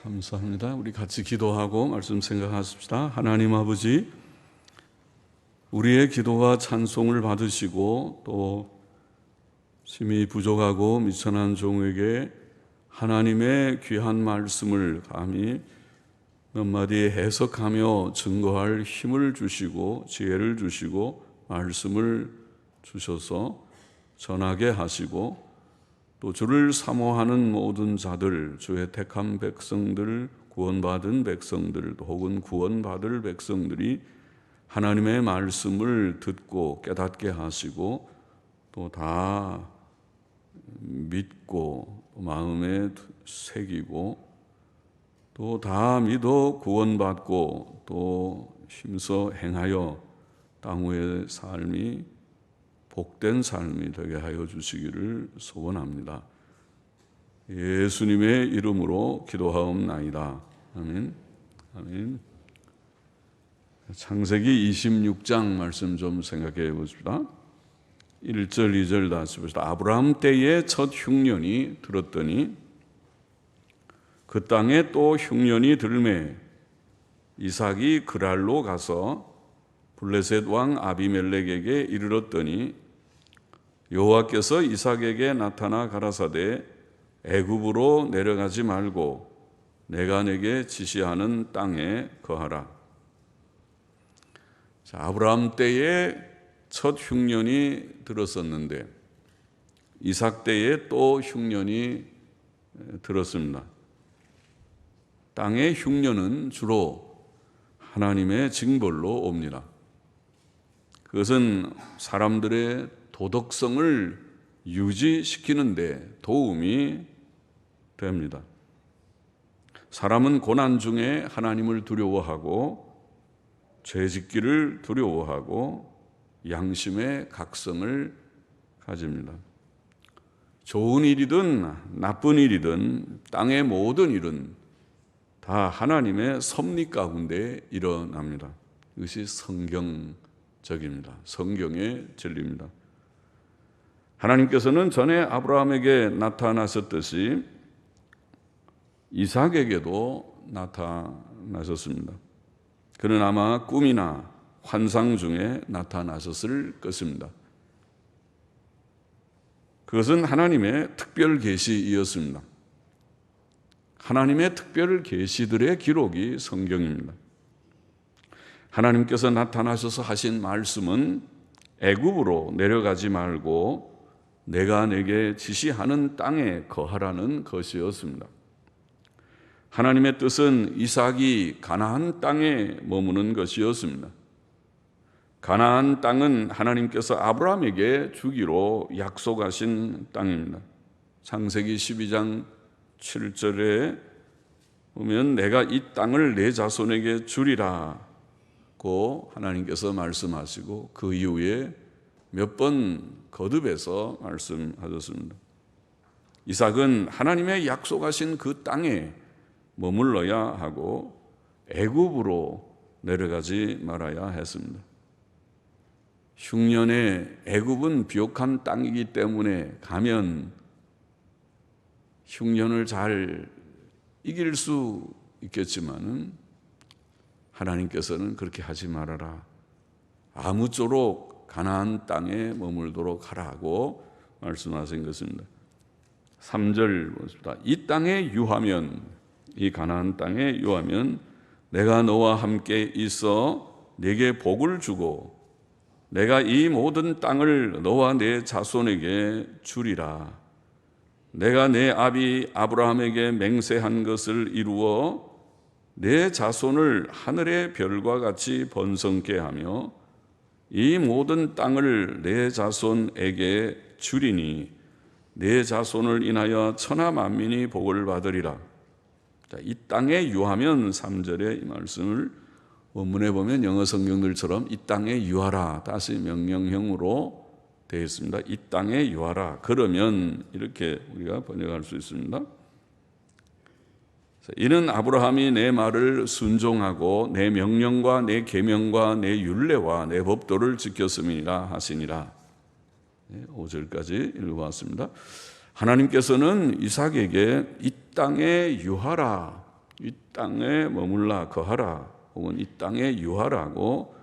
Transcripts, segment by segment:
감사합니다. 우리 같이 기도하고 말씀 생각하십시다. 하나님 아버지, 우리의 기도와 찬송을 받으시고 또 심히 부족하고 미천한 종에게 하나님의 귀한 말씀을 감히 몇 마디 해석하며 증거할 힘을 주시고 지혜를 주시고 말씀을 주셔서 전하게 하시고 또 주를 사모하는 모든 자들, 주의 택한 백성들, 구원받은 백성들 혹은 구원받을 백성들이 하나님의 말씀을 듣고 깨닫게 하시고 또 다 믿고 마음에 새기고 또 다 믿어 구원받고 또 힘써 행하여 땅 위의 삶이 복된 삶이 되게 하여 주시기를 소원합니다. 예수님의 이름으로 기도하옵나이다. 아멘. 아멘. 창세기 26장 말씀 좀 생각해 보십시다. 1절 2절 다 씁시다. 아브라함 때에 첫 흉년이 들었더니 그 땅에 또 흉년이 들매 이삭이 그랄로 가서 블레셋 왕 아비멜렉에게 이르렀더니 여호와께서 이삭에게 나타나 가라사대 애굽으로 내려가지 말고 내가 내게 지시하는 땅에 거하라. 자, 아브라함 때에 첫 흉년이 들었었는데 이삭 때에 또 흉년이 들었습니다. 땅의 흉년은 주로 하나님의 징벌로 옵니다. 그것은 사람들의 도덕성을 유지시키는 데 도움이 됩니다. 사람은 고난 중에 하나님을 두려워하고 죄짓기를 두려워하고 양심의 각성을 가집니다. 좋은 일이든 나쁜 일이든 땅의 모든 일은 다 하나님의 섭리 가운데 일어납니다. 이것이 성경적입니다. 성경의 진리입니다. 하나님께서는 전에 아브라함에게 나타나셨듯이 이삭에게도 나타나셨습니다. 그는 아마 꿈이나 환상 중에 나타나셨을 것입니다. 그것은 하나님의 특별 계시이었습니다. 하나님의 특별 계시들의 기록이 성경입니다. 하나님께서 나타나셔서 하신 말씀은 애굽으로 내려가지 말고 내가 내게 지시하는 땅에 거하라는 것이었습니다. 하나님의 뜻은 이삭이 가나안 땅에 머무는 것이었습니다. 가나안 땅은 하나님께서 아브라함에게 주기로 약속하신 땅입니다. 창세기 12장 7절에 보면 내가 이 땅을 내 자손에게 주리라고 하나님께서 말씀하시고 그 이후에 몇 번 거듭해서 말씀하셨습니다. 이삭은 하나님의 약속하신 그 땅에 머물러야 하고 애굽으로 내려가지 말아야 했습니다. 흉년에 애굽은 비옥한 땅이기 때문에 가면 흉년을 잘 이길 수 있겠지만은 하나님께서는 그렇게 하지 말아라. 아무쪼록 가나안 땅에 머물도록 하라고 말씀하신 것입니다. 3절 보십시다. 이 땅에 유하면, 이 가나안 땅에 유하면 내가 너와 함께 있어 네게 복을 주고 내가 이 모든 땅을 너와 내 자손에게 주리라. 내가 내 아비 아브라함에게 맹세한 것을 이루어 내 자손을 하늘의 별과 같이 번성케 하며 이 모든 땅을 내 자손에게 주리니 내 자손을 인하여 천하 만민이 복을 받으리라. 자, 이 땅에 유하면 3절의 이 말씀을 원문에 보면 영어 성경들처럼 이 땅에 유하라 다시 명령형으로 되어 있습니다. 이 땅에 유하라. 그러면 이렇게 우리가 번역할 수 있습니다. 이는 아브라함이 내 말을 순종하고 내 명령과 내 계명과 내 율례와 내 법도를 지켰음이니라 하시니라. 5절까지 읽어봤습니다. 하나님께서는 이삭에게 이 땅에 유하라 이 땅에 머물라 거하라 혹은 이 땅에 유하라고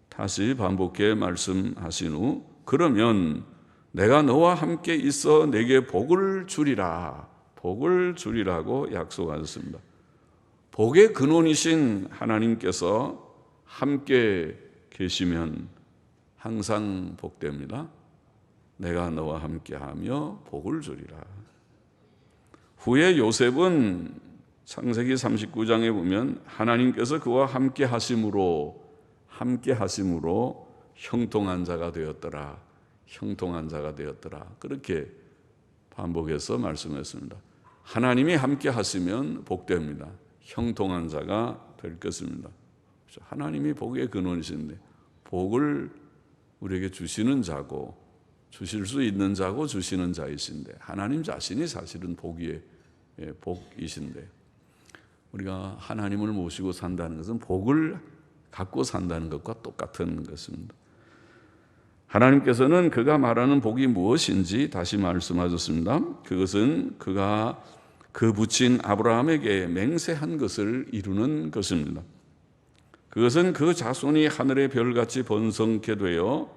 다시 반복해 말씀하신 후 그러면 내가 너와 함께 있어 내게 복을 주리라. 복을 주리라고 약속하셨습니다. 복의 근원이신 하나님께서 함께 계시면 항상 복됩니다. 내가 너와 함께하며 복을 주리라. 후에 요셉은 창세기 39장에 보면 하나님께서 그와 함께 하심으로 형통한 자가 되었더라. 형통한 자가 되었더라. 그렇게 반복해서 말씀했습니다. 하나님이 함께 하시면 복됩니다. 형통한 자가 될 것입니다. 하나님이 복의 근원이신데 복을 우리에게 주시는 자고 주실 수 있는 자고 주시는 자이신데 하나님 자신이 사실은 복이신데 우리가 하나님을 모시고 산다는 것은 복을 갖고 산다는 것과 똑같은 것입니다. 하나님께서는 그가 말하는 복이 무엇인지 다시 말씀하셨습니다. 그것은 그가 그 붙인 아브라함에게 맹세한 것을 이루는 것입니다. 그것은 그 자손이 하늘의 별같이 번성케 되어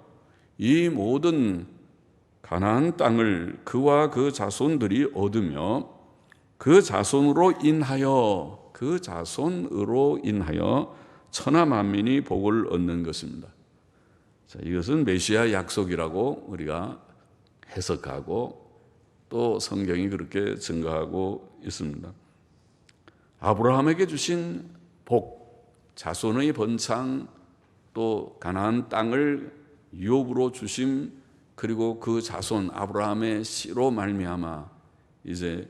이 모든 가나안 땅을 그와 그 자손들이 얻으며 그 자손으로 인하여 천하 만민이 복을 얻는 것입니다. 자, 이것은 메시아 약속이라고 우리가 해석하고 또 성경이 그렇게 증거하고 있습니다. 아브라함에게 주신 복, 자손의 번창, 또 가나안 땅을 유업으로 주심, 그리고 그 자손 아브라함의 씨로 말미암아 이제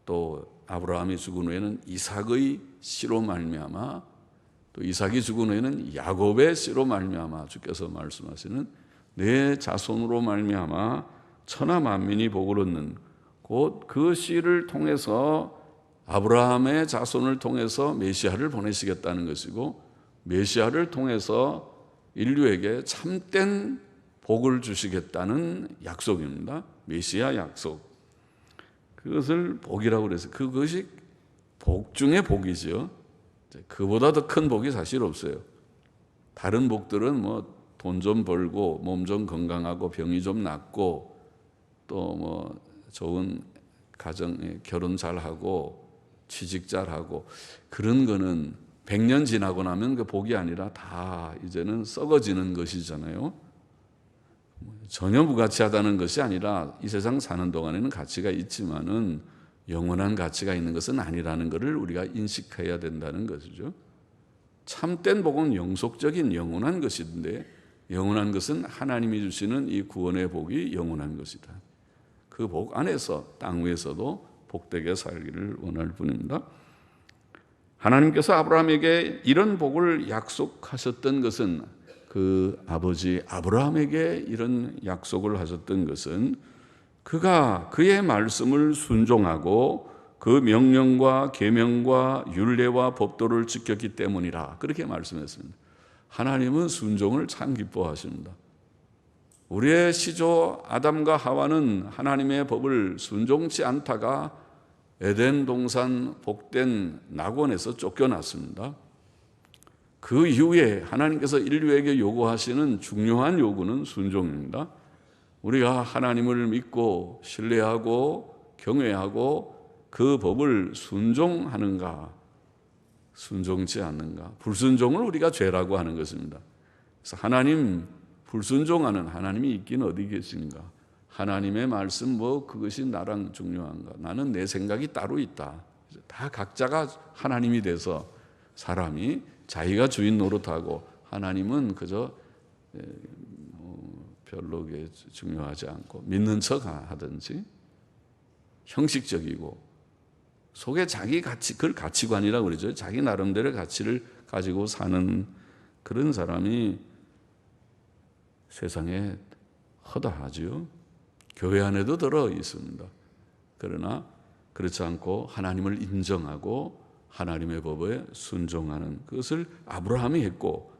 또 아브라함이 죽은 후에는 이삭의 씨로 말미암아 또 이삭이 죽은 후에는 야곱의 씨로 말미암아 주께서 말씀하시는 내 자손으로 말미암아 천하 만민이 복을 얻는 곧 그 씨를 통해서 아브라함의 자손을 통해서 메시아를 보내시겠다는 것이고 메시아를 통해서 인류에게 참된 복을 주시겠다는 약속입니다. 메시아 약속. 그것을 복이라고 그래서 그것이 복 중에 복이죠. 그보다 더 큰 복이 사실 없어요. 다른 복들은 뭐 돈 좀 벌고 몸 좀 건강하고 병이 좀 낫고 또 뭐 좋은 가정 결혼 잘하고 취직 잘하고 그런 거는 100년 지나고 나면 그 복이 아니라 다 이제는 썩어지는 것이잖아요. 전혀 무가치하다는 것이 아니라 이 세상 사는 동안에는 가치가 있지만은 영원한 가치가 있는 것은 아니라는 것을 우리가 인식해야 된다는 것이죠. 참된 복은 영속적인 영원한 것인데 영원한 것은 하나님이 주시는 이 구원의 복이 영원한 것이다. 그 복 안에서 땅 위에서도 복되게 살기를 원할 뿐입니다. 하나님께서 아브라함에게 이런 복을 약속하셨던 것은 그 아버지 아브라함에게 이런 약속을 하셨던 것은 그가 그의 말씀을 순종하고 그 명령과 계명과 율례와 법도를 지켰기 때문이라 그렇게 말씀했습니다. 하나님은 순종을 참 기뻐하십니다. 우리의 시조 아담과 하와는 하나님의 법을 순종치 않다가 에덴 동산 복된 낙원에서 쫓겨났습니다. 그 이후에 하나님께서 인류에게 요구하시는 중요한 요구는 순종입니다. 우리가 하나님을 믿고 신뢰하고 경외하고 그 법을 순종하는가, 순종치 않는가. 불순종을 우리가 죄라고 하는 것입니다. 그래서 하나님 불순종하는 하나님이 있긴 어디 계신가? 하나님의 말씀 그것이 나랑 중요한가? 나는 내 생각이 따로 있다. 다 각자가 하나님이 돼서 사람이 자기가 주인 노릇하고 하나님은 그저 별로 중요하지 않고 믿는 척 하든지 형식적이고 속에 자기 가치, 그걸 가치관이라고 그러죠. 자기 나름대로의 가치를 가지고 사는 그런 사람이 세상에 허다하지요. 교회 안에도 들어 있습니다. 그러나 그렇지 않고 하나님을 인정하고 하나님의 법에 순종하는 그것을 아브라함이 했고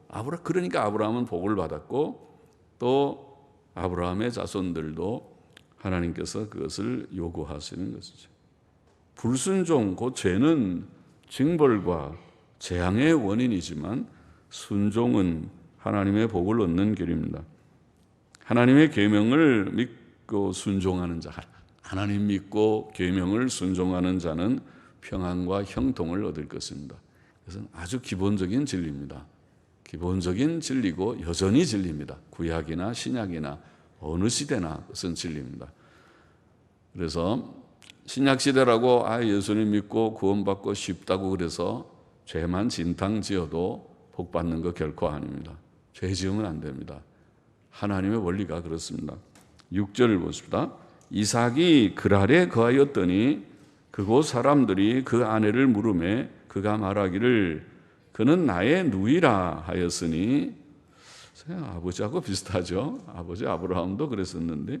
그러니까 아브라함은 복을 받았고 또 아브라함의 자손들도 하나님께서 그것을 요구하시는 것이죠. 불순종, 그 죄는 징벌과 재앙의 원인이지만 순종은 하나님의 복을 얻는 길입니다. 하나님의 계명을 믿고 순종하는 자, 하나님 믿고 계명을 순종하는 자는 평안과 형통을 얻을 것입니다. 그것은 아주 기본적인 진리입니다. 기본적인 진리고 여전히 진리입니다. 구약이나 신약이나 어느 시대나 그것은 진리입니다. 그래서 신약 시대라고 예수님 믿고 구원받고 쉽다고 그래서 죄만 진탕 지어도 복 받는 거 결코 아닙니다. 죄 지으면 안 됩니다. 하나님의 원리가 그렇습니다. 6절을 보십시다. 이삭이 그랄에 거하였더니 그곳 사람들이 그 아내를 물으매 그가 말하기를 그는 나의 누이라 하였으니, 아버지하고 비슷하죠. 아버지 아브라함도 그랬었는데,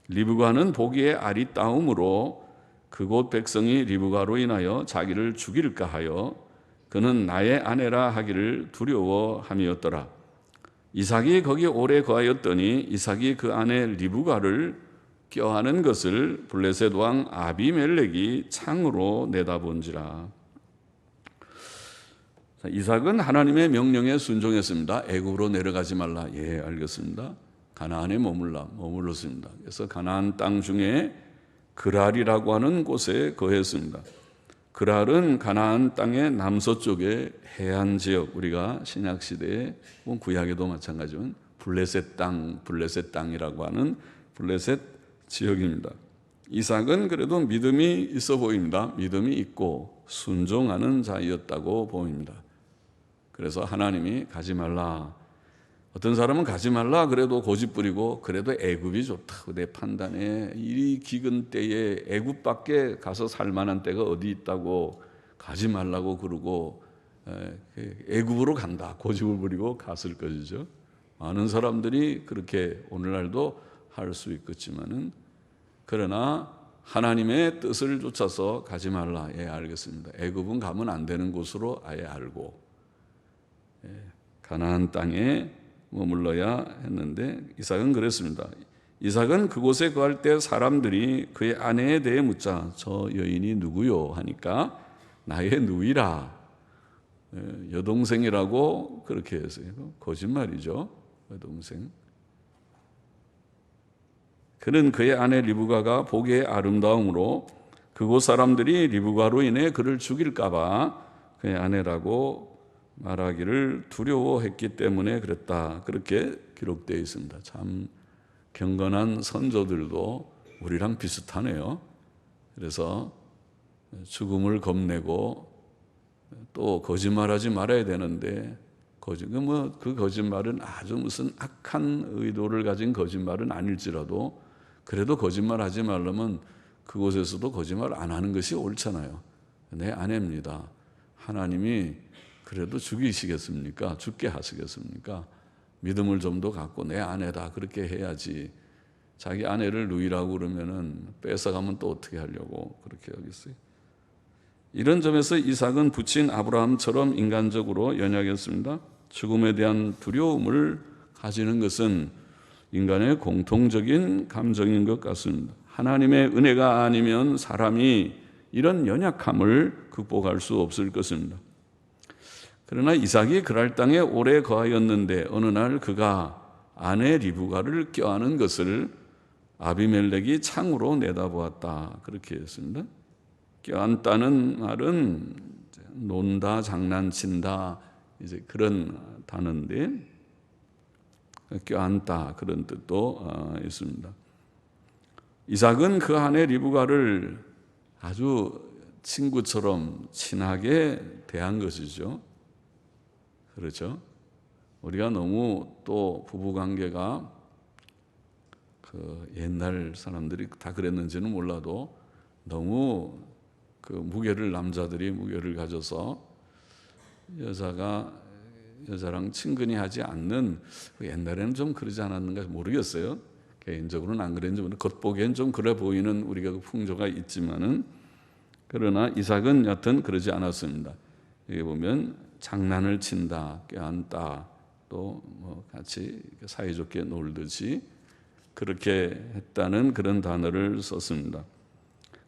리브가는 보기에 아리따움으로 그곳 백성이 리브가로 인하여 자기를 죽일까 하여 그는 나의 아내라 하기를 두려워함이었더라. 이삭이 거기 오래 거하였더니 이삭이 그 아내 리브가를 껴안은 것을 블레셋 왕 아비멜렉이 창으로 내다본지라. 이삭은 하나님의 명령에 순종했습니다. 애굽으로 내려가지 말라. 예, 알겠습니다. 가나안에 머물렀습니다. 그래서 가나안 땅 중에 그랄이라고 하는 곳에 거했습니다. 그랄은 가나안 땅의 남서쪽의 해안 지역, 우리가 신약 시대에 구약에도 마찬가지지만 블레셋 땅이라고 하는 블레셋 지역입니다. 이삭은 그래도 믿음이 있어 보입니다. 믿음이 있고 순종하는 자였다고 보입니다. 그래서 하나님이 가지 말라. 어떤 사람은 가지 말라 그래도 고집부리고 그래도 애굽이 좋다고 내 판단에 이 기근 때에 애굽밖에 가서 살 만한 때가 어디 있다고 가지 말라고 그러고 애굽으로 간다 고집을 부리고 갔을 것이죠. 많은 사람들이 그렇게 오늘날도 할 수 있겠지만은, 그러나 하나님의 뜻을 쫓아서 가지 말라. 예, 알겠습니다. 애굽은 가면 안 되는 곳으로 아예 알고 가나안 땅에 머물러야 했는데 이삭은 그랬습니다. 이삭은 그곳에 거할 때 사람들이 그의 아내에 대해 묻자 저 여인이 누구요 하니까 나의 누이라, 여동생이라고 그렇게 했어요. 거짓말이죠. 여동생. 그는 그의 아내 리브가가 보기에 아름다움으로 그곳 사람들이 리브가로 인해 그를 죽일까 봐 그의 아내라고 말하기를 두려워했기 때문에 그랬다. 그렇게 기록되어 있습니다. 참 경건한 선조들도 우리랑 비슷하네요. 그래서 죽음을 겁내고 또 거짓말하지 말아야 되는데 그 거짓말은 아주 무슨 악한 의도를 가진 거짓말은 아닐지라도 그래도 거짓말하지 말려면 그곳에서도 거짓말 안 하는 것이 옳잖아요. 내 아내입니다. 하나님이 그래도 죽이시겠습니까? 죽게 하시겠습니까? 믿음을 좀 더 갖고 내 아내다 그렇게 해야지. 자기 아내를 누이라고 그러면은 뺏어가면 또 어떻게 하려고 그렇게 하겠어요? 이런 점에서 이삭은 부친 아브라함처럼 인간적으로 연약했습니다. 죽음에 대한 두려움을 가지는 것은 인간의 공통적인 감정인 것 같습니다. 하나님의 은혜가 아니면 사람이 이런 연약함을 극복할 수 없을 것입니다. 그러나 이삭이 그랄 땅에 오래 거하였는데 어느 날 그가 아내 리브가를 껴안은 것을 아비멜렉이 창으로 내다보았다. 그렇게 했습니다. 껴안다는 말은 논다, 장난친다 이제 그런 단어인데 껴안다 그런 뜻도 있습니다. 이삭은 그 아내 리브가를 아주 친구처럼 친하게 대한 것이죠. 그렇죠? 우리가 너무 또 부부관계가 옛날 사람들이 다 그랬는지는 몰라도 너무 남자들이 무게를 가져서 여자랑 친근히 하지 않는, 옛날에는 좀 그러지 않았는가 모르겠어요. 개인적으로는 안 그랬는지 모르겠는데 겉보기엔 좀 그래 보이는 우리가 그 풍조가 있지만은, 그러나 이삭은 여튼 그러지 않았습니다. 여기 보면 장난을 친다, 껴안다, 또 같이 사이좋게 놀듯이 그렇게 했다는 그런 단어를 썼습니다.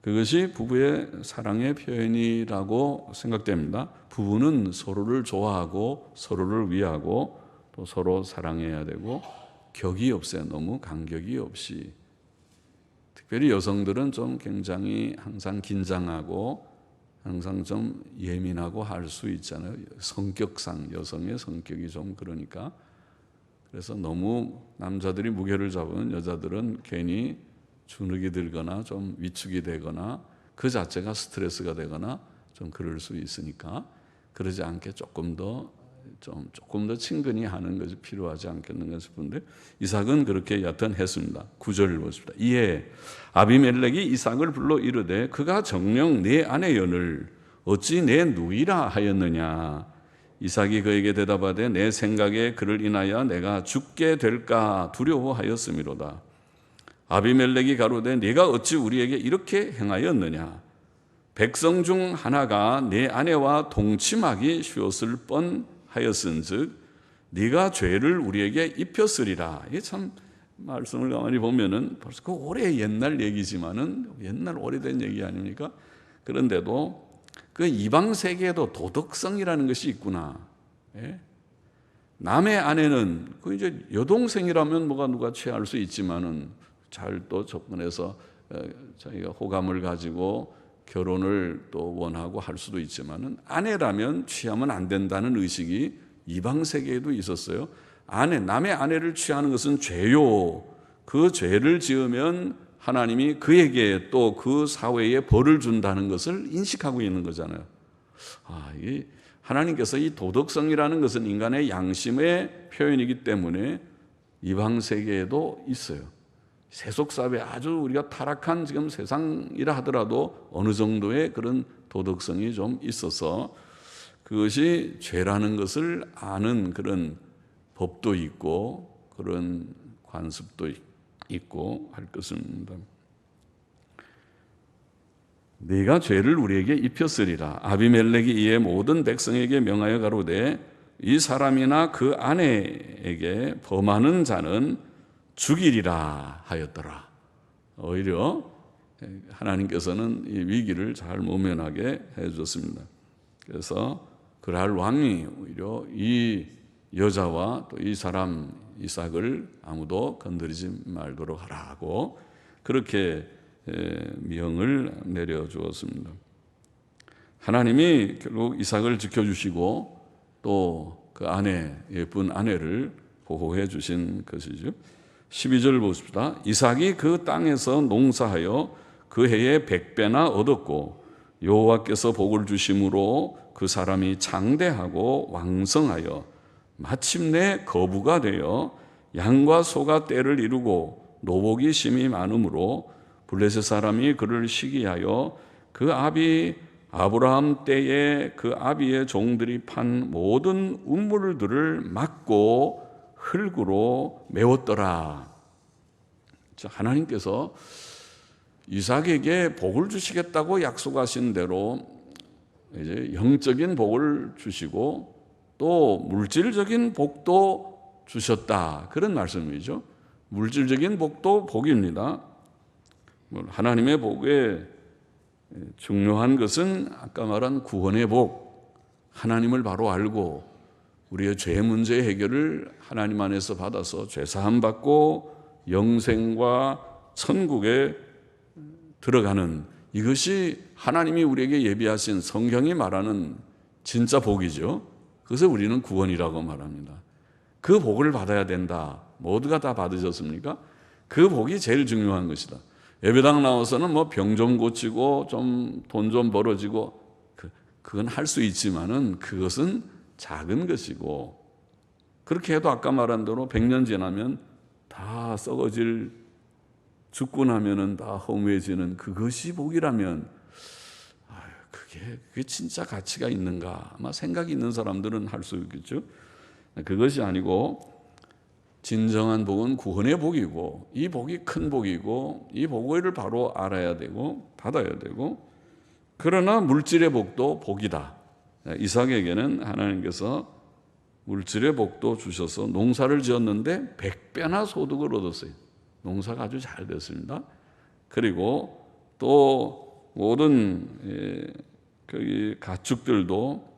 그것이 부부의 사랑의 표현이라고 생각됩니다. 부부는 서로를 좋아하고 서로를 위하고 또 서로 사랑해야 되고 격이 없어요. 너무 간격이 없이. 특별히 여성들은 좀 굉장히 항상 긴장하고 항상 좀 예민하고 할 수 있잖아요. 성격상 여성의 성격이 좀 그러니까. 그래서 너무 남자들이 무게를 잡으면 여자들은 괜히 주눅이 들거나 좀 위축이 되거나 그 자체가 스트레스가 되거나 좀 그럴 수 있으니까 그러지 않게 조금 더 친근히 하는 것이 필요하지 않겠는가 싶은데 이삭은 그렇게 여하튼 했습니다. 9절을 보십시다. 이에 아비멜렉이 이삭을 불러 이르되 그가 정녕 내 아내연을 어찌 내 누이라 하였느냐. 이삭이 그에게 대답하되 내 생각에 그를 인하여 내가 죽게 될까 두려워하였음이로다. 아비멜렉이 가로되 네가 어찌 우리에게 이렇게 행하였느냐. 백성 중 하나가 내 아내와 동침하기 쉬웠을 뻔하였은즉 네가 죄를 우리에게 입혔으리라. 이게 참 말씀을 가만히 보면은 벌써 그 오래 옛날 얘기지만은 옛날 오래된 얘기 아닙니까? 그런데도 그 이방 세계에도 도덕성이라는 것이 있구나. 예? 남의 아내는 그 이제 여동생이라면 뭐가 누가 취할 수 있지만은 잘 또 접근해서 자기가 호감을 가지고 결혼을 또 원하고 할 수도 있지만은 아내라면 취하면 안 된다는 의식이 이방 세계에도 있었어요. 남의 아내를 취하는 것은 죄요. 그 죄를 지으면 하나님이 그에게 또 그 사회에 벌을 준다는 것을 인식하고 있는 거잖아요. 이 하나님께서 이 도덕성이라는 것은 인간의 양심의 표현이기 때문에 이방 세계에도 있어요. 세속사회 아주 우리가 타락한 지금 세상이라 하더라도 어느 정도의 그런 도덕성이 좀 있어서 그것이 죄라는 것을 아는 그런 법도 있고 그런 관습도 있고 할 것입니다. 네가 죄를 우리에게 입혔으리라. 아비멜렉이 이에 모든 백성에게 명하여 가로되 이 사람이나 그 아내에게 범하는 자는 죽이리라 하였더라. 오히려 하나님께서는 이 위기를 잘 모면하게 해주셨습니다. 그래서 그랄 왕이 오히려 이 여자와 또 이 사람 이삭을 아무도 건드리지 말도록 하라고 그렇게 명을 내려주었습니다. 하나님이 결국 이삭을 지켜주시고 또 그 아내, 예쁜 아내를 보호해 주신 것이죠. 12절 보십시다. 이삭이 그 땅에서 농사하여 그 해에 100배나 얻었고 여호와께서 복을 주심으로 그 사람이 장대하고 왕성하여 마침내 거부가 되어 양과 소가 떼를 이루고 노복이 심히 많으므로 블레셋 사람이 그를 시기하여 그 아비 아브라함 때에 그 아비의 종들이 판 모든 우물들을 막고 흙으로 메웠더라. 하나님께서 이삭에게 복을 주시겠다고 약속하신 대로 이제 영적인 복을 주시고 또 물질적인 복도 주셨다. 그런 말씀이죠. 물질적인 복도 복입니다. 하나님의 복에 중요한 것은 아까 말한 구원의 복, 하나님을 바로 알고 우리의 죄 문제 해결을 하나님 안에서 받아서 죄사함 받고 영생과 천국에 들어가는 이것이 하나님이 우리에게 예비하신 성경이 말하는 진짜 복이죠. 그래서 우리는 구원이라고 말합니다. 그 복을 받아야 된다. 모두가 다 받으셨습니까? 그 복이 제일 중요한 것이다. 예배당 나와서는 뭐 병 좀 고치고 좀 돈 좀 벌어지고 그건 할 수 있지만은 그것은 작은 것이고 그렇게 해도 아까 말한 대로 100년 지나면 다 썩어질 죽고 나면은 다 허무해지는 그것이 복이라면 그게 진짜 가치가 있는가? 아마 생각이 있는 사람들은 할 수 있겠죠. 그것이 아니고 진정한 복은 구원의 복이고 이 복이 큰 복이고 이 복을 바로 알아야 되고 받아야 되고 그러나 물질의 복도 복이다. 이삭에게는 하나님께서 물질의 복도 주셔서 농사를 지었는데 100배나 소득을 얻었어요. 농사가 아주 잘 됐습니다. 그리고 또 모든 그 가축들도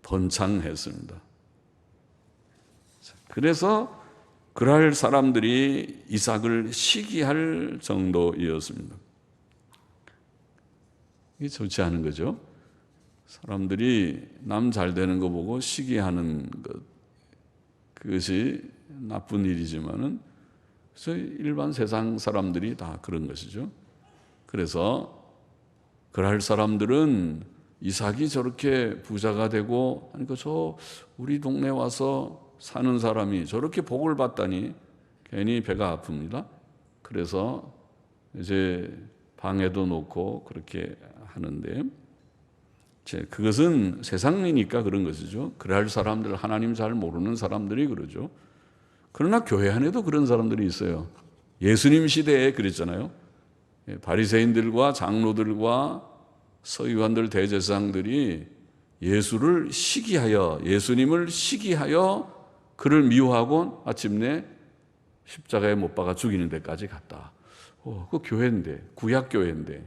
번창했습니다. 그래서 그랄 사람들이 이삭을 시기할 정도이었습니다. 이게 좋지 않은 거죠. 사람들이 남 잘 되는 거 보고 시기하는 것, 그것이 나쁜 일이지만은 그래서 일반 세상 사람들이 다 그런 것이죠. 그래서 그랄 사람들은 이삭이 저렇게 부자가 되고, 그러니까 저 우리 동네 와서 사는 사람이 저렇게 복을 받다니 괜히 배가 아픕니다. 그래서 이제 방에도 놓고 그렇게 하는데, 그것은 세상이니까 그런 것이죠. 그럴 사람들, 하나님 잘 모르는 사람들이 그러죠. 그러나 교회 안에도 그런 사람들이 있어요. 예수님 시대에 그랬잖아요. 바리새인들과 장로들과 서기관들, 대제사장들이 예수님을 시기하여 그를 미워하고 마침내 십자가에 못 박아 죽이는 데까지 갔다. 그 교회인데, 구약 교회인데.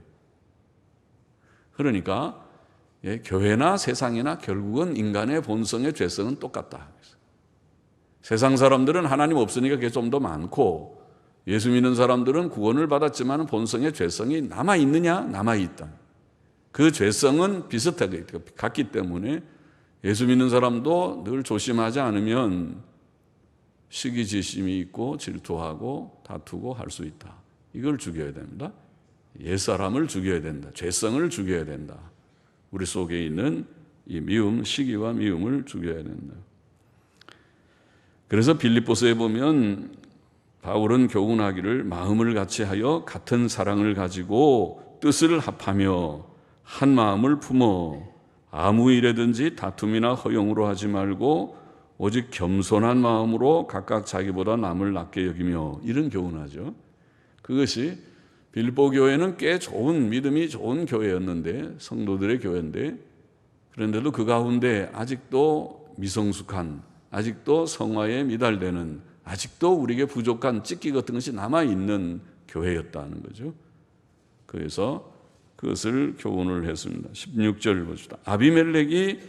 그러니까 교회나 세상이나 결국은 인간의 본성의 죄성은 똑같다. 세상 사람들은 하나님 없으니까 그게 좀 더 많고, 예수 믿는 사람들은 구원을 받았지만 본성의 죄성이 남아있느냐? 남아있다. 그 죄성은 비슷하게 같기 때문에 예수 믿는 사람도 늘 조심하지 않으면 시기지심이 있고 질투하고 다투고 할 수 있다. 이걸 죽여야 됩니다. 옛사람을 죽여야 된다. 죄성을 죽여야 된다. 우리 속에 있는 이 미움, 시기와 미움을 죽여야 된다. 그래서 빌립보서에 보면 바울은 교훈하기를 마음을 같이 하여 같은 사랑을 가지고 뜻을 합하며 한 마음을 품어 아무 일에든지 다툼이나 허용으로 하지 말고 오직 겸손한 마음으로 각각 자기보다 남을 낮게 여기며, 이런 교훈하죠. 그것이 빌립보 교회는 꽤 좋은, 믿음이 좋은 교회였는데, 성도들의 교회인데, 그런데도 그 가운데 아직도 미성숙한, 아직도 성화에 미달되는, 아직도 우리에게 부족한 찢기 같은 것이 남아있는 교회였다는 거죠. 그래서 그것을 교훈을 했습니다. 16절 봅시다. 아비멜렉이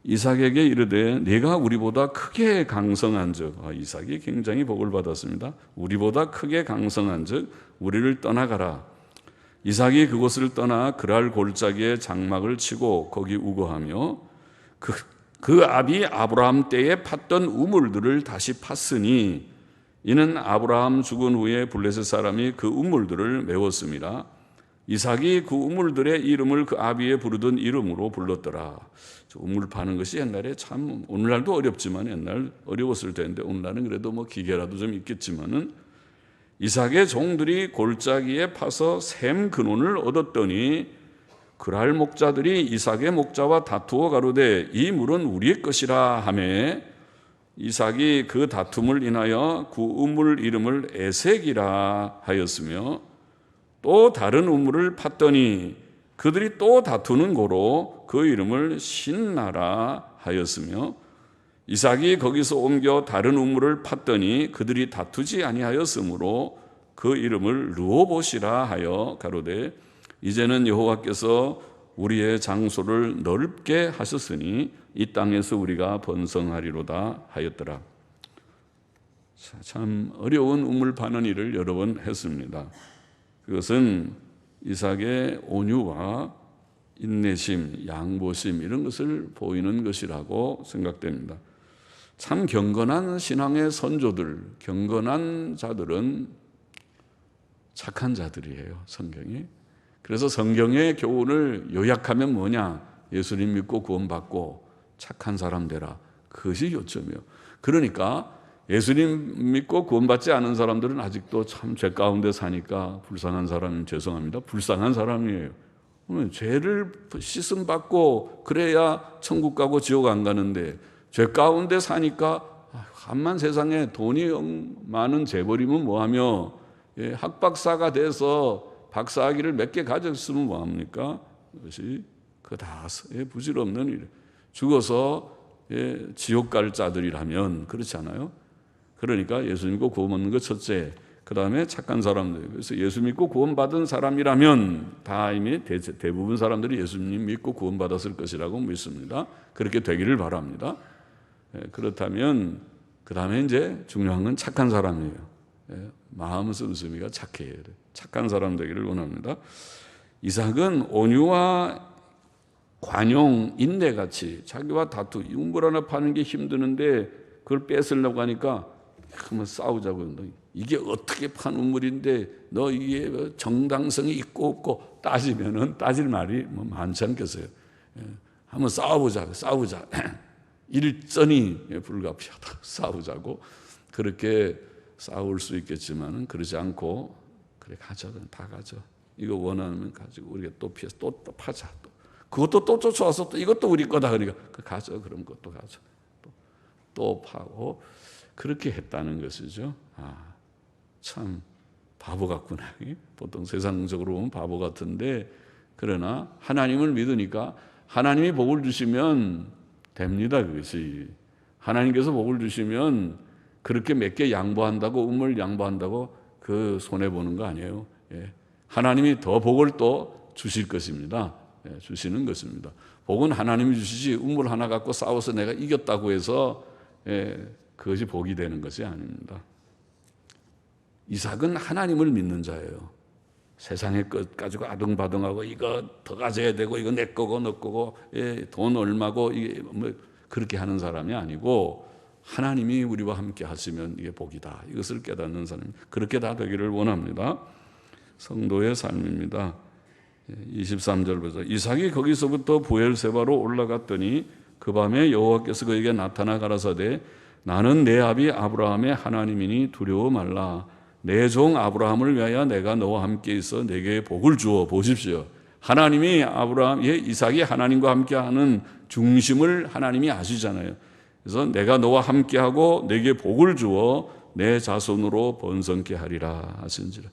이삭에게 이르되 네가 우리보다 크게 강성한 즉, 이삭이 굉장히 복을 받았습니다. 우리보다 크게 강성한 즉 우리를 떠나가라. 이삭이 그곳을 떠나 그랄 골짜기에 장막을 치고 거기 우거하며 그 아비 아브라함 때에 팠던 우물들을 다시 팠으니 이는 아브라함 죽은 후에 블레셋 사람이 그 우물들을 메웠습니다. 이삭이 그 우물들의 이름을 그 아비에 부르던 이름으로 불렀더라. 우물 파는 것이 옛날에 참, 오늘날도 어렵지만 옛날 어려웠을 텐데, 오늘날은 그래도 뭐 기계라도 좀 있겠지만은, 이삭의 종들이 골짜기에 파서 샘 근원을 얻었더니 그랄 목자들이 이삭의 목자와 다투어 가로되 이 물은 우리의 것이라 하매 이삭이 그 다툼을 인하여 그 우물 이름을 에색이라 하였으며, 또 다른 우물을 팠더니 그들이 또 다투는 고로 그 이름을 신나라 하였으며, 이삭이 거기서 옮겨 다른 우물을 팠더니 그들이 다투지 아니하였으므로 그 이름을 르호봇이라 하여 가로되 이제는 여호와께서 우리의 장소를 넓게 하셨으니 이 땅에서 우리가 번성하리로다 하였더라. 참 어려운 우물 파는 일을 여러 번 했습니다. 그것은 이삭의 온유와 인내심, 양보심 이런 것을 보이는 것이라고 생각됩니다. 참 경건한 신앙의 선조들, 경건한 자들은 착한 자들이에요, 성경이. 그래서 성경의 교훈을 요약하면 뭐냐? 예수님 믿고 구원받고 착한 사람 되라. 그것이 요점이에요. 그러니까 예수님 믿고 구원받지 않은 사람들은 아직도 참 죄 가운데 사니까 불쌍한 사람은 죄송합니다. 불쌍한 사람이에요. 죄를 씻음 받고 그래야 천국 가고 지옥 안 가는데 죄 가운데 사니까 한만 세상에 돈이 많은 재벌이면 뭐하며 학박사가 돼서 박사학위를 몇 개 가졌으면 뭐합니까? 그것이 다 부질없는 일. 죽어서 지옥 갈 자들이라면 그렇지 않아요? 그러니까 예수 믿고 구원 얻는 것 첫째, 그 다음에 착한 사람들. 그래서 예수 믿고 구원받은 사람이라면 다 이미 대부분 사람들이 예수님 믿고 구원받았을 것이라고 믿습니다. 그렇게 되기를 바랍니다. 그렇다면 그 다음에 이제 중요한 건 착한 사람이에요. 마음 씀씀이가 착해야 돼. 착한 사람 되기를 원합니다. 이삭은 온유와 관용, 인내같이 자기와 다투, 우물 하나 파는 게 힘드는데 그걸 뺏으려고 하니까 한번 싸우자고. 너 이게 어떻게 판 우물인데 너 이게 정당성이 있고 없고 따지면은 따질 말이 뭐 많지 않겠어요. 한번 싸우자. 일전이 불가피하다. 싸우자고. 그렇게 싸울 수 있겠지만은 그러지 않고 그래 가져, 다 가져. 이거 원하면 가지고 우리가 또 피해서 또 파자. 그것도 또 쫓아와서 또 이것도 우리 거다 그러니까 가져. 그럼 그것도 가져. 또 파고 그렇게 했다는 것이죠. 참 바보 같구나. 보통 세상적으로 보면 바보 같은데 그러나 하나님을 믿으니까 하나님이 복을 주시면 됩니다. 그것이 하나님께서 복을 주시면 그렇게 몇 개 양보한다고 우물 양보한다고 그 손해 보는 거 아니에요. 하나님이 더 복을 또 주실 것입니다. 주시는 것입니다. 복은 하나님이 주시지 우물 하나 갖고 싸워서 내가 이겼다고 해서 그것이 복이 되는 것이 아닙니다. 이삭은 하나님을 믿는 자예요. 세상의 것 가지고 아등바등하고 이거 더 가져야 되고 이거 내 거고 너 거고 돈 얼마고 이게 뭐 그렇게 하는 사람이 아니고 하나님이 우리와 함께 하시면 이게 복이다. 이것을 깨닫는 사람, 그렇게 다 되기를 원합니다. 성도의 삶입니다. 23절 보죠. 이삭이 거기서부터 부엘세바로 올라갔더니 그 밤에 여호와께서 그에게 나타나 가라사대 나는 내 아비 아브라함의 하나님이니 두려워 말라. 내 종 아브라함을 위하여 내가 너와 함께 있어 내게 복을 주어. 보십시오. 하나님이 이삭이 하나님과 함께하는 중심을 하나님이 아시잖아요. 그래서 내가 너와 함께하고 내게 복을 주어 내 자손으로 번성케 하리라 하신지라.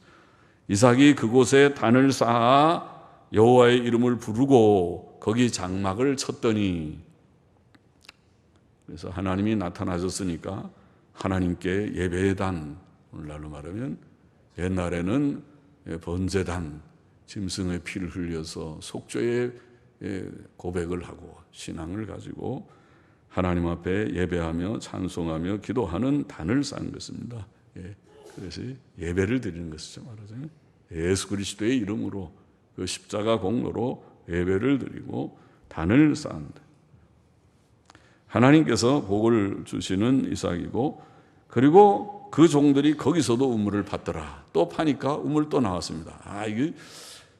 이삭이 그곳에 단을 쌓아 여호와의 이름을 부르고 거기 장막을 쳤더니, 그래서 하나님이 나타나셨으니까 하나님께 예배의 단, 오늘날로 말하면 옛날에는 번제단, 짐승의 피를 흘려서 속죄의 고백을 하고 신앙을 가지고 하나님 앞에 예배하며 찬송하며 기도하는 단을 쌓은 것입니다. 그래서 예배를 드리는 것이죠. 말하자면 예수 그리스도의 이름으로 그 십자가 공로로 예배를 드리고 단을 쌓는다. 하나님께서 복을 주시는 이삭이고, 그리고 그 종들이 거기서도 우물을 팠더라. 또 파니까 우물 또 나왔습니다. 이게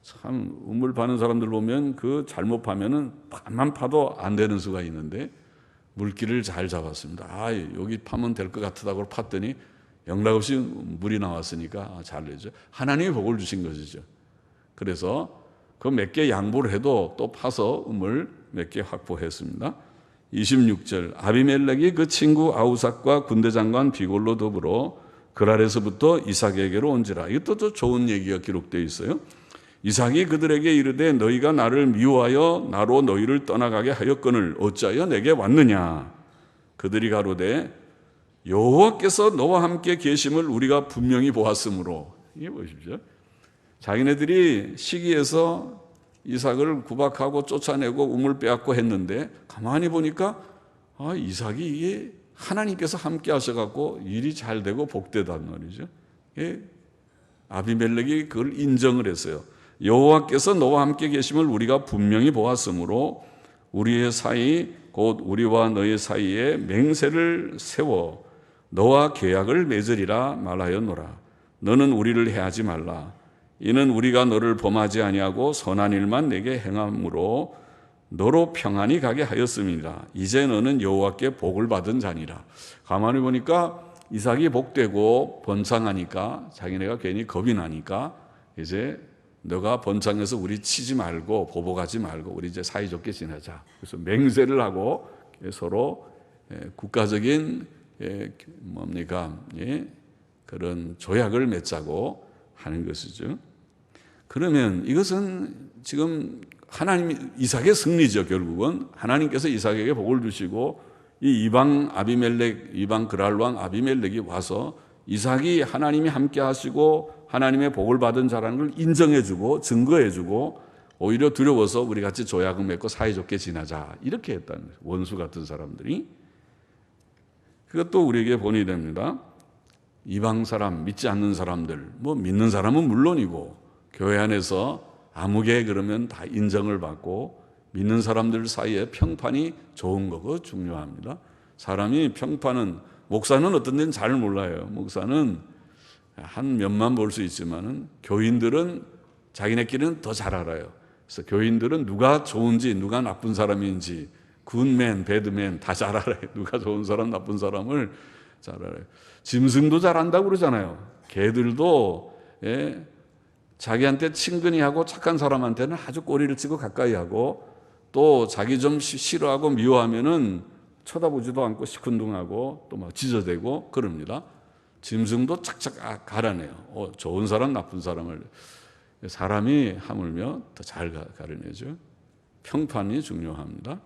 참 우물 파는 사람들 보면 그 잘못 파면은 판만 파도 안 되는 수가 있는데 물기를 잘 잡았습니다. 여기 파면 될 것 같다고 팠더니 영락없이 물이 나왔으니까 잘 되죠. 하나님이 복을 주신 것이죠. 그래서 그 몇 개 양보를 해도 또 파서 우물 몇 개 확보했습니다. 26절 아비멜렉이 그 친구 아우삭과 군대장관 비골로 더불어 그랄에서부터 이삭에게로 온지라. 이것도 좋은 얘기가 기록되어 있어요. 이삭이 그들에게 이르되 너희가 나를 미워하여 나로 너희를 떠나가게 하였거늘 어찌하여 내게 왔느냐. 그들이 가로되 여호와께서 너와 함께 계심을 우리가 분명히 보았으므로. 이게 보십시오. 자기네들이 시기에서 이삭을 구박하고 쫓아내고 우물 빼앗고 했는데 가만히 보니까 이삭이 이게 하나님께서 함께 하셔갖고 일이 잘 되고 복되단 말이죠. 아비멜렉이 그걸 인정을 했어요. 여호와께서 너와 함께 계심을 우리가 분명히 보았으므로 우리의 사이 곧 우리와 너의 사이에 맹세를 세워 너와 계약을 맺으리라 말하였노라. 너는 우리를 해하지 말라. 이는 우리가 너를 범하지 아니하고 선한 일만 내게 행함으로 너로 평안히 가게 하였음이니라. 이제 너는 여호와께 복을 받은 자니라. 가만히 보니까 이삭이 복되고 번창하니까 자기네가 괜히 겁이 나니까 이제 너가 번창해서 우리 치지 말고 보복하지 말고 우리 이제 사이좋게 지내자. 그래서 맹세를 하고 서로 국가적인 그런 조약을 맺자고 하는 것이죠. 그러면 이것은 지금 하나님 이삭의 승리죠. 결국은 하나님께서 이삭에게 복을 주시고 이 이방 아비멜렉, 이방 그랄 왕 아비멜렉이 와서 이삭이 하나님이 함께 하시고 하나님의 복을 받은 자라는 걸 인정해주고 증거해주고 오히려 두려워서 우리 같이 조약을 맺고 사이좋게 지내자 이렇게 했다는 거예요. 원수 같은 사람들이. 그것도 우리에게 본이 됩니다. 이방 사람, 믿지 않는 사람들, 뭐 믿는 사람은 물론이고 교회 안에서 아무개 그러면 다 인정을 받고 믿는 사람들 사이에 평판이 좋은 거고 중요합니다. 사람이 평판은, 목사는 어떤 데는 잘 몰라요. 목사는 한 면만 볼 수 있지만은 교인들은 자기네끼리는 더 잘 알아요. 그래서 교인들은 누가 좋은지 누가 나쁜 사람인지 굿맨, 배드맨 다 잘 알아요. 누가 좋은 사람, 나쁜 사람을 잘 알아요. 짐승도 잘 안다고 그러잖아요. 개들도 자기한테 친근히 하고 착한 사람한테는 아주 꼬리를 치고 가까이 하고 또 자기 좀 싫어하고 미워하면은 쳐다보지도 않고 시큰둥하고 또 막 짖어대고 그럽니다. 짐승도 착착 가려내요. 좋은 사람, 나쁜 사람을. 사람이 하물며 더 잘 가려내죠. 평판이 중요합니다.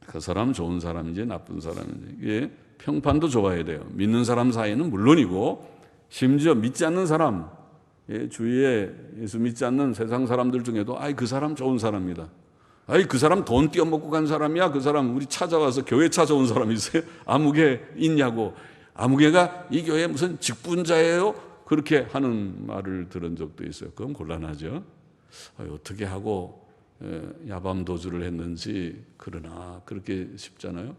그 사람 좋은 사람인지 나쁜 사람인지. 이게 평판도 좋아야 돼요. 믿는 사람 사이에는 물론이고 심지어 믿지 않는 사람, 주위에 예수 믿지 않는 세상 사람들 중에도 그 사람 좋은 사람입니다. 그 사람 돈 띄어먹고 간 사람이야. 그 사람 우리 찾아와서 교회 찾아온 사람 있어요? 아무개 있냐고. 아무개가 이 교회 무슨 직분자예요? 그렇게 하는 말을 들은 적도 있어요. 그건 곤란하죠. 어떻게 하고 야밤도주를 했는지. 그러나 그렇게 쉽잖아요.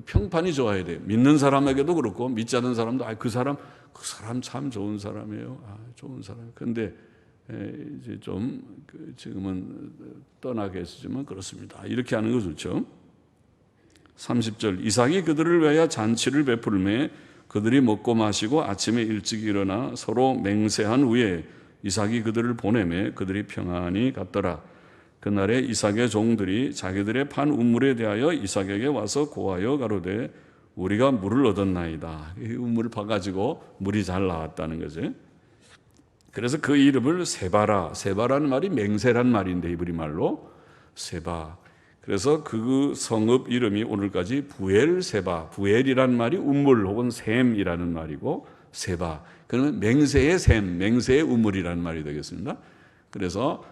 평판이 좋아야 돼요. 믿는 사람에게도 그렇고 믿지 않는 사람도 그 사람 참 좋은 사람이에요. 좋은 사람. 그런데 이제 좀 지금은 떠나게 했지만 그렇습니다. 이렇게 하는 거 좋죠. 30절 이삭이 그들을 위하여 잔치를 베풀매 그들이 먹고 마시고 아침에 일찍 일어나 서로 맹세한 후에 이삭이 그들을 보내매 그들이 평안히 갔더라. 그날에 이삭의 종들이 자기들의 판 우물에 대하여 이삭에게 와서 고하여 가로되 우리가 물을 얻었나이다. 이 우물을 파가지고 물이 잘 나왔다는 거죠. 그래서 그 이름을 세바라. 세바라는 말이 맹세란 말인데 히브리 말로 세바. 그래서 그 성읍 이름이 오늘까지 부엘세바. 부엘이란 말이 우물 혹은 샘이라는 말이고 세바. 그러면 맹세의 샘, 맹세의 우물이라는 말이 되겠습니다. 그래서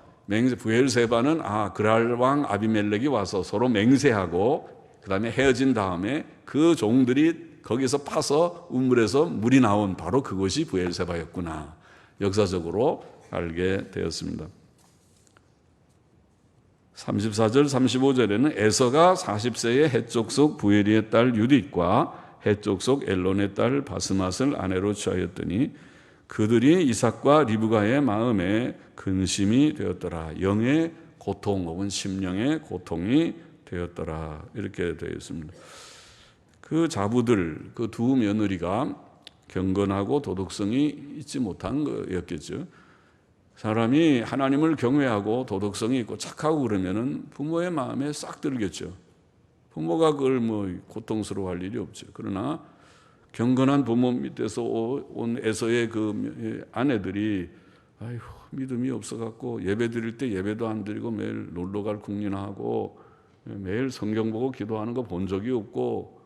부엘세바는 그랄 왕 아비멜렉이 와서 서로 맹세하고 그 다음에 헤어진 다음에 그 종들이 거기서 파서 우물에서 물이 나온 바로 그것이 부엘세바였구나. 역사적으로 알게 되었습니다. 34절 35절에는 에서가 40세의 헷족속 부엘이의 딸 유딧과 헷족속 엘론의 딸 바스맛을 아내로 취하였더니 그들이 이삭과 리브가의 마음에 근심이 되었더라. 영의 고통 혹은 심령의 고통이 되었더라. 이렇게 되어 있습니다. 그 자부들, 그 두 며느리가 경건하고 도덕성이 있지 못한 거였겠죠. 사람이 하나님을 경외하고 도덕성이 있고 착하고 그러면은 부모의 마음에 싹 들겠죠. 부모가 그걸 고통스러워할 일이 없죠. 그러나 경건한 부모 밑에서 온 에서의 그 아내들이 믿음이 없어갖고 예배 드릴 때 예배도 안 드리고 매일 놀러갈 궁리나 하고 매일 성경 보고 기도하는 거 본 적이 없고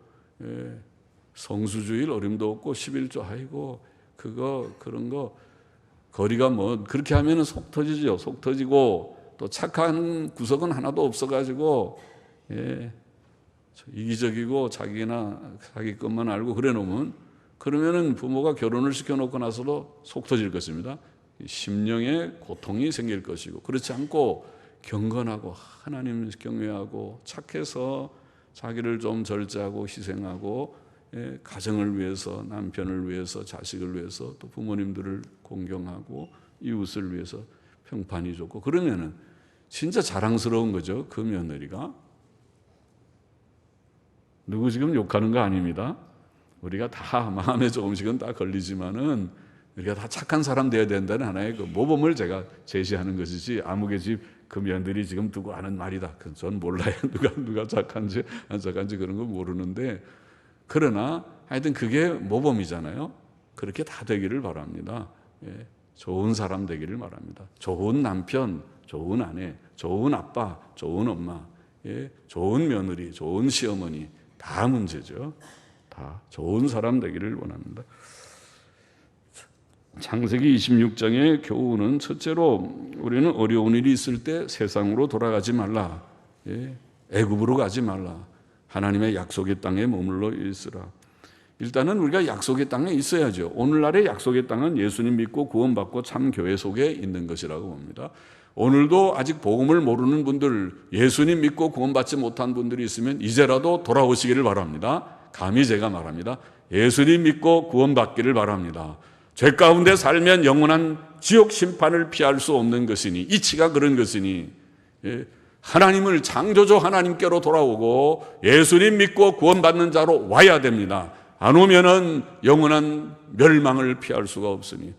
성수주일 어림도 없고 11조 그런 거 거리가 그렇게 하면은 속 터지죠. 속 터지고 또 착한 구석은 하나도 없어가지고 이기적이고 자기 것만 알고 그래 놓으면 그러면은 부모가 결혼을 시켜놓고 나서도 속 터질 것입니다. 심령의 고통이 생길 것이고 그렇지 않고 경건하고 하나님 경외하고 착해서 자기를 좀 절제하고 희생하고 가정을 위해서 남편을 위해서 자식을 위해서 또 부모님들을 공경하고 이웃을 위해서 평판이 좋고 그러면은 진짜 자랑스러운 거죠. 그 며느리가. 누구 지금 욕하는 거 아닙니다. 우리가 다 마음에 조금씩은 다 걸리지만은 우리가 다 착한 사람 되어야 된다는 하나의 그 모범을 제가 제시하는 것이지 아무개 집 그 며느리 지금 두고 하는 말이다. 전 몰라요. 누가 착한지 안 착한지 그런 거 모르는데 그러나 하여튼 그게 모범이잖아요. 그렇게 다 되기를 바랍니다. 좋은 사람 되기를 바랍니다. 좋은 남편, 좋은 아내, 좋은 아빠, 좋은 엄마, 좋은 며느리, 좋은 시어머니 다 문제죠. 다 좋은 사람 되기를 원합니다. 창세기 26장의 교훈은 첫째로 우리는 어려운 일이 있을 때 세상으로 돌아가지 말라. 애굽으로 가지 말라. 하나님의 약속의 땅에 머물러 있으라. 일단은 우리가 약속의 땅에 있어야죠. 오늘날의 약속의 땅은 예수님 믿고 구원받고 참 교회 속에 있는 것이라고 봅니다. 오늘도 아직 복음을 모르는 분들, 예수님 믿고 구원받지 못한 분들이 있으면 이제라도 돌아오시기를 바랍니다. 감히 제가 말합니다. 예수님 믿고 구원받기를 바랍니다. 죄 가운데 살면 영원한 지옥 심판을 피할 수 없는 것이니, 이치가 그런 것이니, 하나님을 창조주 하나님께로 돌아오고 예수님 믿고 구원받는 자로 와야 됩니다. 안 오면은 영원한 멸망을 피할 수가 없으니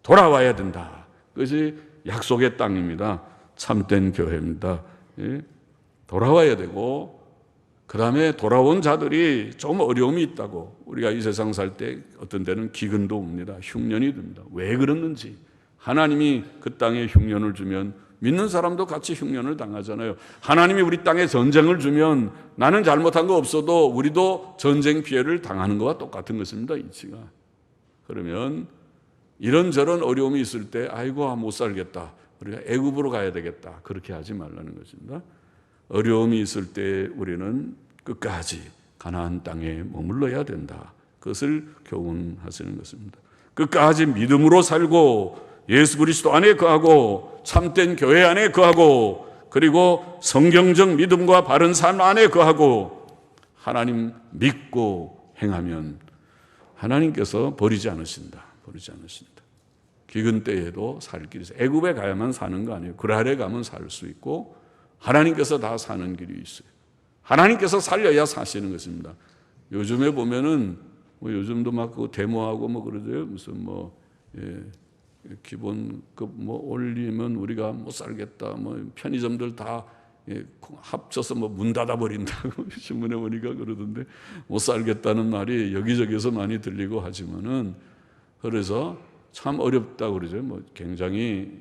돌아와야 된다. 그것이 약속의 땅입니다. 참된 교회입니다. 돌아와야 되고, 그 다음에 돌아온 자들이 좀 어려움이 있다고, 우리가 이 세상 살 때 어떤 때는 기근도 옵니다. 흉년이 듭니다. 왜 그러는지. 하나님이 그 땅에 흉년을 주면 믿는 사람도 같이 흉년을 당하잖아요. 하나님이 우리 땅에 전쟁을 주면 나는 잘못한 거 없어도 우리도 전쟁 피해를 당하는 것과 똑같은 것입니다. 이치가. 그러면 이런저런 어려움이 있을 때 아이고 못 살겠다, 우리가 애굽으로 가야 되겠다, 그렇게 하지 말라는 것입니다. 어려움이 있을 때 우리는 끝까지 가나안 땅에 머물러야 된다. 그것을 교훈하시는 것입니다. 끝까지 믿음으로 살고 예수 그리스도 안에 거하고 참된 교회 안에 거하고, 그리고 성경적 믿음과 바른 삶 안에 거하고 하나님 믿고 행하면 하나님께서 버리지 않으신다. 버리지 않으신다. 기근 때에도 살 길이 있어요. 애굽에 가야만 사는 거 아니에요. 그랄에 가면 살 수 있고 하나님께서 다 사는 길이 있어요. 하나님께서 살려야 사시는 것입니다. 요즘에 보면은 요즘도 막 그 데모하고 그러죠. 무슨 기본급 올리면 우리가 못 살겠다. 편의점들 다 합쳐서 문 닫아 버린다고 신문에 보니까 그러던데, 못 살겠다는 말이 여기저기서 많이 들리고 하지만은, 그래서 참 어렵다 그러죠. 굉장히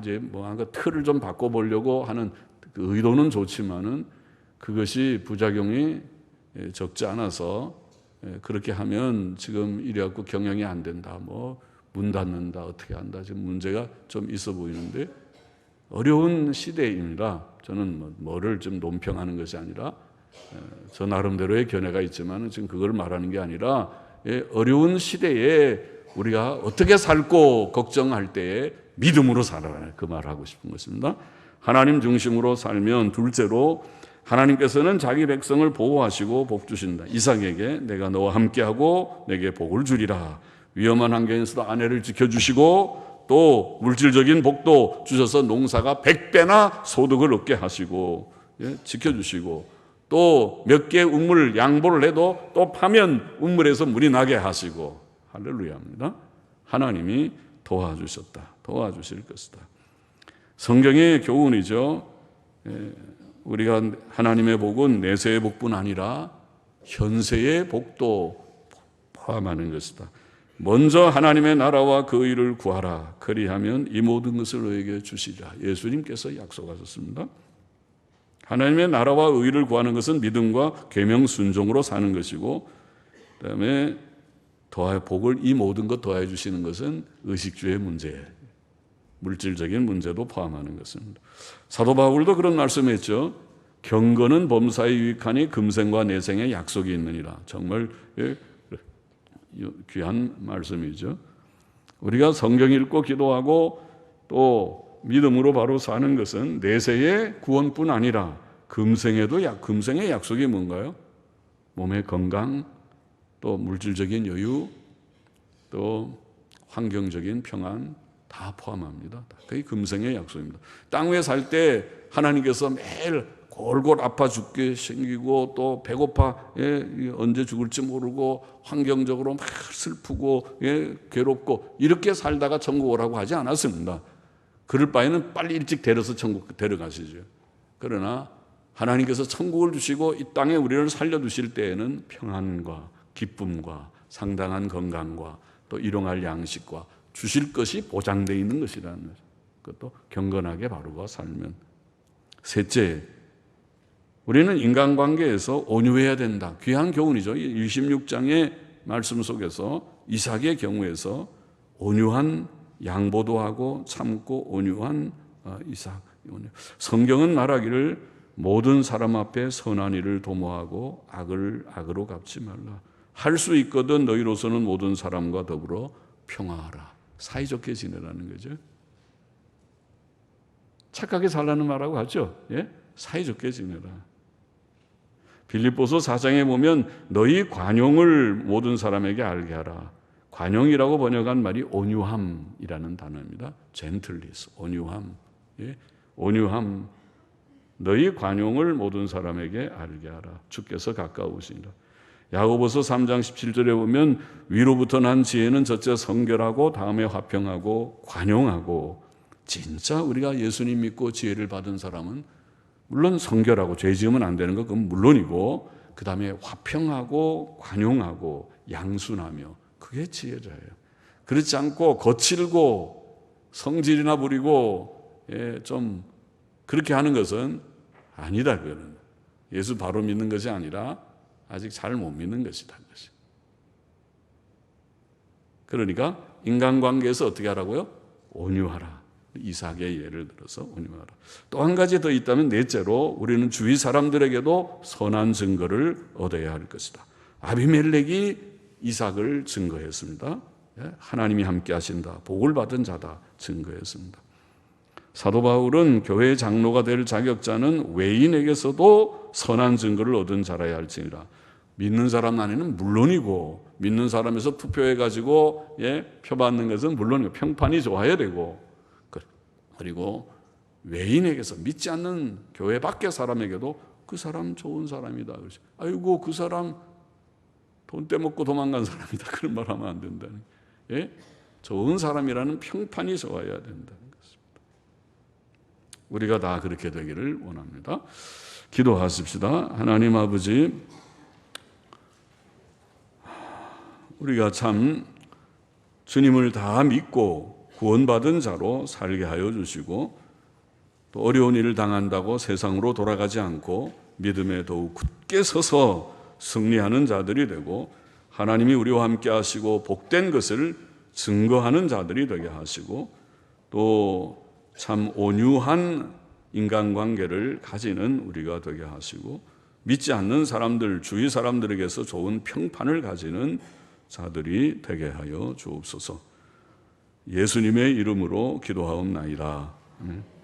이제 뭔가 틀을 좀 바꿔보려고 하는 그 의도는 좋지만은 그것이 부작용이 적지 않아서, 그렇게 하면 지금 이래갖고 경영이 안 된다, 문 닫는다, 어떻게 한다, 지금 문제가 좀 있어 보이는데, 어려운 시대입니다. 저는 뭐를 좀 논평하는 것이 아니라 저 나름대로의 견해가 있지만 지금 그걸 말하는 게 아니라, 어려운 시대에 우리가 어떻게 살고 걱정할 때에 믿음으로 살아라, 그 말을 하고 싶은 것입니다. 하나님 중심으로 살면, 둘째로 하나님께서는 자기 백성을 보호하시고 복 주신다. 이삭에게 내가 너와 함께하고 내게 복을 주리라. 위험한 환경에서도 아내를 지켜주시고 또 물질적인 복도 주셔서 농사가 100배나 소득을 얻게 하시고, 지켜주시고, 또 몇 개 우물 양보를 해도 또 파면 우물에서 물이 나게 하시고, 할렐루야입니다. 하나님이 도와주셨다. 도와주실 것이다. 성경의 교훈이죠. 우리가 하나님의 복은 내세의 복뿐 아니라 현세의 복도 포함하는 것이다. 먼저 하나님의 나라와 그 의를 구하라. 그리하면 이 모든 것을 너에게 주시리라. 예수님께서 약속하셨습니다. 하나님의 나라와 의를 구하는 것은 믿음과 계명 순종으로 사는 것이고, 그다음에 복을, 이 모든 것 더해 주시는 것은 의식주의 문제, 물질적인 문제도 포함하는 것입니다. 사도 바울도 그런 말씀했죠. 경건은 범사에 유익하니 금생과 내생의 약속이 있느니라. 정말 귀한 말씀이죠. 우리가 성경 읽고 기도하고 또 믿음으로 바로 사는 것은 내세의 구원뿐 아니라 금생의 약속이 뭔가요? 몸의 건강, 또 물질적인 여유, 또 환경적인 평안 다 포함합니다. 그게 금생의 약속입니다. 땅 위에 살 때 하나님께서 매일 골골 아파 죽게 생기고 또 배고파 언제 죽을지 모르고 환경적으로 막 슬프고 괴롭고 이렇게 살다가 천국 오라고 하지 않았습니다. 그럴 바에는 빨리 일찍 데려서 천국 데려가시죠. 그러나 하나님께서 천국을 주시고 이 땅에 우리를 살려두실 때에는 평안과 기쁨과 상당한 건강과 또 일용할 양식과 주실 것이 보장되어 있는 것이라는 거죠. 그것도 경건하게 바르고 살면. 셋째, 우리는 인간관계에서 온유해야 된다. 귀한 교훈이죠. 26장의 말씀 속에서 이삭의 경우에서 온유한 양보도 하고 참고 온유한 이삭. 성경은 말하기를 모든 사람 앞에 선한 일을 도모하고 악을 악으로 갚지 말라. 할 수 있거든 너희로서는 모든 사람과 더불어 평화하라. 사이좋게 지내라는 거죠. 착하게 살라는 말하고 같죠? 예? 사이좋게 지내라. 빌립보서 4장에 보면 너희 관용을 모든 사람에게 알게 하라. 관용이라고 번역한 말이 온유함이라는 단어입니다. 젠틀리스, 온유함. 예? 온유함. 너희 관용을 모든 사람에게 알게 하라. 주께서 가까우시니라. 야고보서 3장 17절에 보면 위로부터 난 지혜는 첫째 성결하고 다음에 화평하고 관용하고. 진짜 우리가 예수님 믿고 지혜를 받은 사람은 물론 성결하고 죄 지으면 안 되는 거 그건 물론이고 그 다음에 화평하고 관용하고 양순하며 그게 지혜자예요. 그렇지 않고 거칠고 성질이나 부리고 좀 그렇게 하는 것은 아니다. 그거는 예수 바로 믿는 것이 아니라 아직 잘 못 믿는 것이다. 그러니까 인간관계에서 어떻게 하라고요? 온유하라. 이삭의 예를 들어서 온유하라. 또 한 가지 더 있다면 넷째로 우리는 주위 사람들에게도 선한 증거를 얻어야 할 것이다. 아비멜렉이 이삭을 증거했습니다. 하나님이 함께 하신다. 복을 받은 자다. 증거했습니다. 사도 바울은 교회의 장로가 될 자격자는 외인에게서도 선한 증거를 얻은 자라야 할지니라. 믿는 사람 안에는 물론이고 믿는 사람에서 투표해가지고 표받는 것은 물론이고 평판이 좋아야 되고 그리고 외인에게서 믿지 않는 교회 밖의 사람에게도 그 사람 좋은 사람이다. 아이고 그 사람 돈 떼먹고 도망간 사람이다. 그런 말 하면 안 된다는. 좋은 사람이라는 평판이 좋아야 된다는 것입니다. 우리가 다 그렇게 되기를 원합니다. 기도하십시다. 하나님 아버지, 우리가 참 주님을 다 믿고 구원받은 자로 살게 하여 주시고 또 어려운 일을 당한다고 세상으로 돌아가지 않고 믿음에 더욱 굳게 서서 승리하는 자들이 되고 하나님이 우리와 함께 하시고 복된 것을 증거하는 자들이 되게 하시고 또 참 온유한 인간관계를 가지는 우리가 되게 하시고 믿지 않는 사람들, 주위 사람들에게서 좋은 평판을 가지는 자들이 되게 하여 주옵소서. 예수님의 이름으로 기도하옵나이다. 아멘.